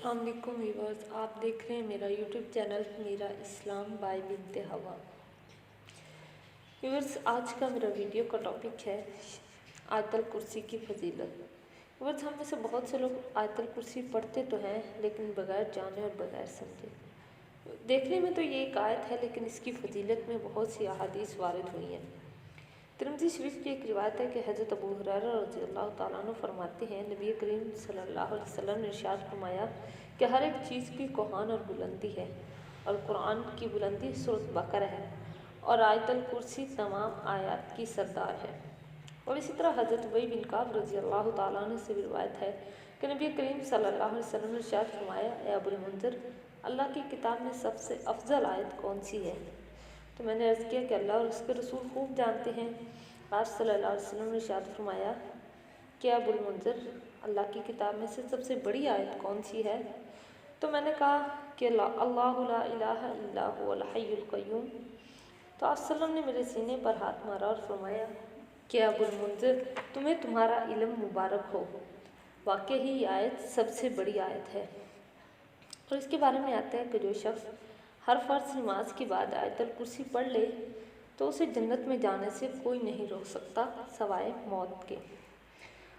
अस्सलाम वालेकुम व्यूअर्स, आप देख रहे हैं मेरा यूट्यूब चैनल मेरा इस्लाम बाय बिन्ते हवा। व्यूअर्स, आज का मेरा वीडियो का टॉपिक है आयतल कुर्सी की फजीलत। व्यूअर्स, हम में से बहुत से लोग आयतल कुर्सी पढ़ते तो हैं लेकिन बगैर जाने और बगैर समझे। देखने में तो ये एक आयत है लेकिन इसकी फजीलत में बहुत सी अहादीस वारिद हुई हैं। तिरमिज़ी शरीफ की एक रिवायत है कि हज़रत अबू हुरैरा रज़ियल्लाहु ताला अन्हु फरमाते हैं, नबी करीम सल्लल्लाहु अलैहि वसल्लम ने इरशाद फरमाया कि हर एक चीज़ की कोहान और बुलंदी है, और कुरान की बुलंदी सूरत बकरा है, और आयतल कुर्सी तमाम आयत की सरदार है। और इसी तरह हज़रत उबई बिन काब रज़ियल्लाहु ताला अन्हु से रिवायत है कि नबी करीम सल्लल्लाहु अलैहि वसल्लम ने इरशाद फरमाया, ए अबुल मुंज़िर, अल्लाह की किताब में सबसे अफजल आयत कौन सी है? तो मैंने अर्ज़ किया कि अल्लाह और उसके रसूल खूब जानते हैं। आप सल्लल्लाहु अलैहि वसल्लम ने इरशाद फरमाया कि अबुल मुंज़िर, अल्लाह की किताब में से सबसे बड़ी आयत कौन सी है? तो मैंने कहा कि अल्लाहु ला इलाहा इल्ला हुवल हय्युल क़य्यूम। तो आप सल्लम ने मेरे सीने पर हाथ मारा और फरमाया कि अबुल मुंज़िर, तुम्हें तुम्हारा इल्म मुबारक हो, वाकई ही ये आयत सबसे बड़ी आयत है। और इसके बारे में आता है कि जो शख्स हर फ़र्ज़ नमाज के बाद आयतल कुर्सी पढ़ ले तो उसे जन्नत में जाने से कोई नहीं रोक सकता सवाए मौत के।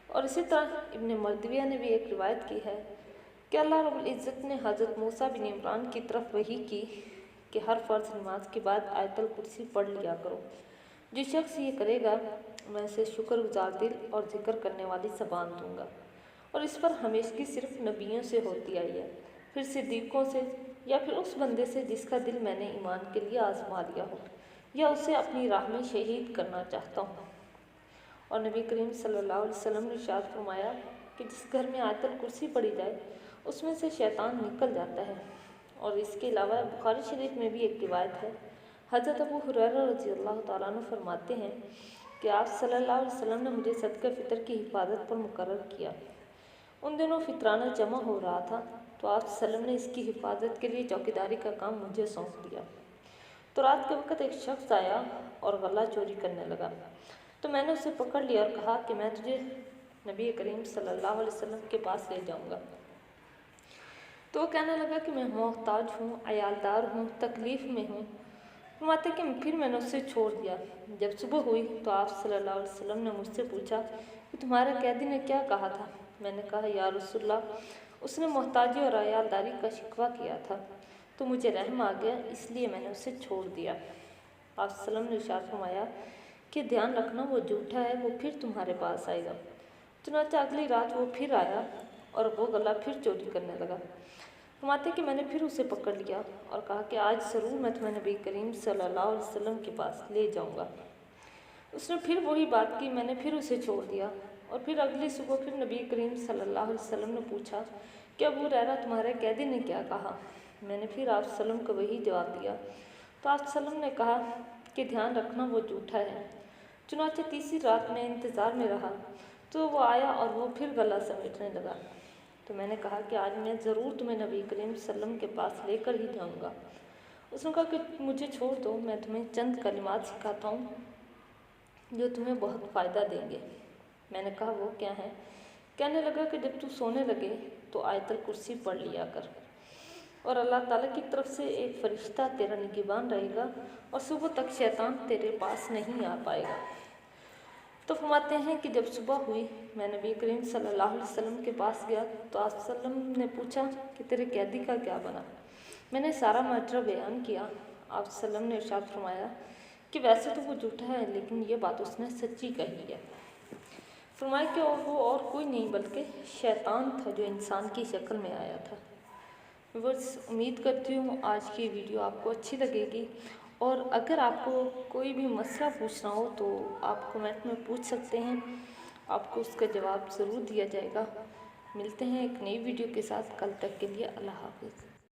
और इसी तरह इब्न मर्दविया ने भी एक रिवायत की है कि अल्लाह रब्बुल इज़्ज़त ने हज़रत मूसा बिन इमरान की तरफ वही की कि हर फ़र्ज़ नमाज के बाद आयतल कुर्सी पढ़ लिया करो। जो शख्स ये करेगा मैं उसे शुक्रगुजार दिल और जिक्र करने वाली ज़बान दूँगा। और इस पर हमेशगी सिर्फ नबियों से होती आई है, फिर सिद्दीक़ों से, या फिर उस बंदे से जिसका दिल मैंने ईमान के लिए आजमा लिया हो, या उसे अपनी राह में शहीद करना चाहता हूँ। और नबी करीम सल्लल्लाहु अलैहि वसल्लम ने इरशाद फरमाया कि जिस घर में आयतल कुर्सी पढ़ी जाए उसमें से शैतान निकल जाता है। और इसके अलावा बुखारी शरीफ में भी एक रिवायत है, हज़रत अबू हुरैरा रज़ियल्लाहु ताला अन्हु फरमाते हैं कि आप सल्लल्लाहु अलैहि वसल्लम ने मुझे सदका फ़ितर की हिफाजत पर मुकर्रर किया। उन दिनों फितराना जमा हो रहा था तो आप सल्लम ने इसकी हिफाजत के लिए चौकीदारी का काम मुझे सौंप दिया। तो रात के वक्त एक शख्स आया और गला चोरी करने लगा, तो मैंने उसे पकड़ लिया और कहा कि मैं तुझे नबी करीम सल्लल्लाहु अलैहि वसल्लम के पास ले जाऊंगा। तो वो कहने लगा कि मैं मोहताज हूँ, अयालदार हूँ, तकलीफ़ में हूँ। फरमाते कि फिर मैंने उसे छोड़ दिया। जब सुबह हुई तो आप सल्लल्लाहु अलैहि वसल्लम ने मुझसे पूछा कि तुम्हारे कैदी ने क्या कहा था? मैंने कहा, या रसूलल्लाह, उसने मोहताजी और अयालदारी का शिकवा किया था, तो मुझे रहम आ गया, इसलिए मैंने उसे छोड़ दिया। आप सल्लम ने इरशाद फरमाया कि ध्यान रखना, वो झूठा है, वो फिर तुम्हारे पास आएगा। चुनांचे अगली रात वो फिर आया और वो गला फिर चोरी करने लगा। फरमाते कि मैंने फिर उसे पकड़ लिया और कहा कि आज ज़रूर मैं तुम्हें नबी करीम सल्लल्लाहु अलैहि वसल्लम के पास ले जाऊंगा। उसने फिर वही बात की, मैंने फिर उसे छोड़ दिया। और फिर अगली सुबह फिर नबी करीम सल्लल्लाहु अलैहि वसल्लम ने पूछा कि अबू हुरैरा, तुम्हारे कैदी ने क्या कहा? मैंने फिर आप सल्लम को वही जवाब दिया। तो आप सल्लम ने कहा कि ध्यान रखना, वो झूठा है। चुनांचे तीसरी रात में इंतज़ार में रहा तो वो आया और वो फिर गला समेटने लगा। तो मैंने कहा कि आज मैं ज़रूर तुम्हें नबी करीम सल्लम के पास लेकर ही जाऊंगा। उसने कहा कि मुझे छोड़ दो, मैं तुम्हें चंद कलिमात सिखाता हूँ जो तुम्हें बहुत फ़ायदा देंगे। मैंने कहा वो क्या है? कहने लगा कि जब तू सोने लगे तो आयतल कुर्सी पढ़ लिया कर, और अल्लाह ताला की तरफ से एक फ़रिश्ता तेरा निगहबान रहेगा और सुबह तक शैतान तेरे पास नहीं आ पाएगा। तो फरमाते हैं कि जब सुबह हुई मैं नबी करीम सल्लल्लाहु अलैहि वसल्लम के पास गया तो आप सल्लम ने पूछा कि तेरे कैदी का क्या बना? मैंने सारा माजरा बयान किया। आप सल्लम ने इरशाद फरमाया कि वैसे तो वो झूठा है लेकिन ये बात उसने सच्ची कही है। फरमाया कि वो और कोई नहीं बल्कि शैतान था जो इंसान की शक्ल में आया था। बस उम्मीद करती हूँ आज की वीडियो आपको अच्छी लगेगी, और अगर आपको कोई भी मसला पूछना हो तो आप कमेंट में पूछ सकते हैं, आपको उसका जवाब ज़रूर दिया जाएगा। मिलते हैं एक नई वीडियो के साथ, कल तक के लिए अल्लाह हाफ़िज़।